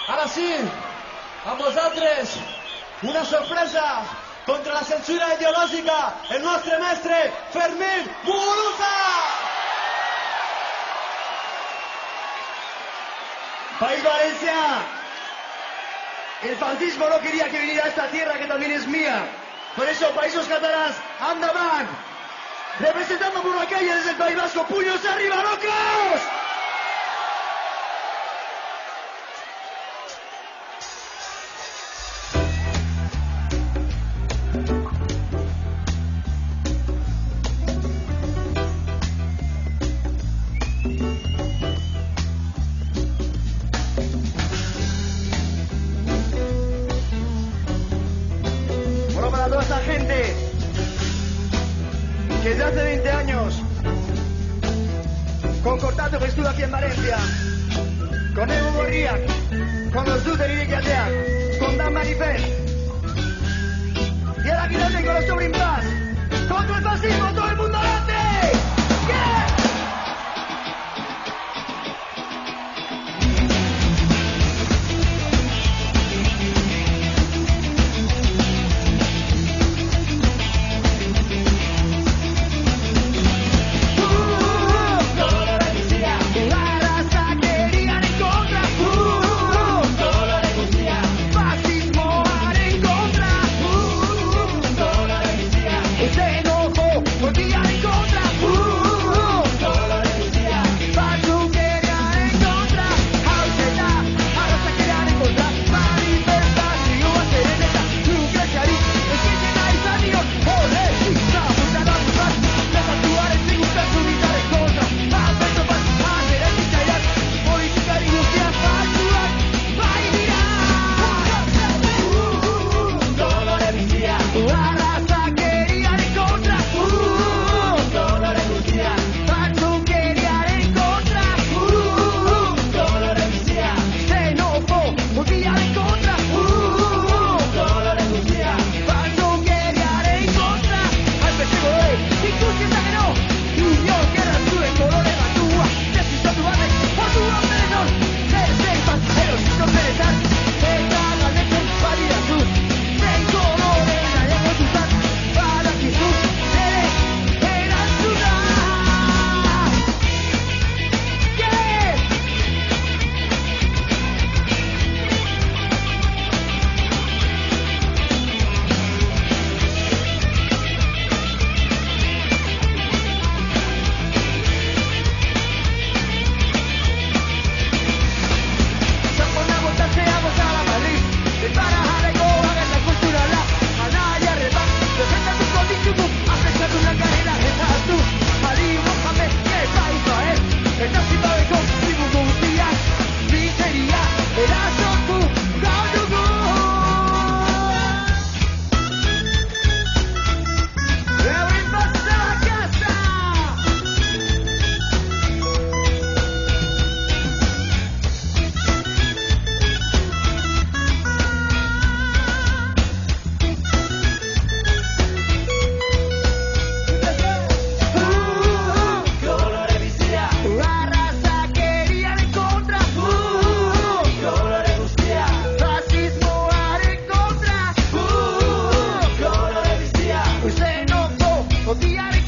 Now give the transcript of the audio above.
Ahora sí, a vosaltres, una sorpresa contra la censura ideológica, el nostre mestre Fermín Muguruza. País Valencia, el fascismo no quería que viniera a esta tierra que también es mía. Por eso, Països Catalans, endavant. Representando por la calle desde el País Vasco, puños arriba, locos. Bueno, para toda esta gente que desde hace 20 años, con Cortato que estuvo aquí en Valencia, con Evo Borriak, con los Duter y Ricatea, con Dan Manifest, y ahora aquí también con los Sobrin Paz, contra el fascismo, todo el mundo adelante. ¡Yeah! Usted no puede odiar.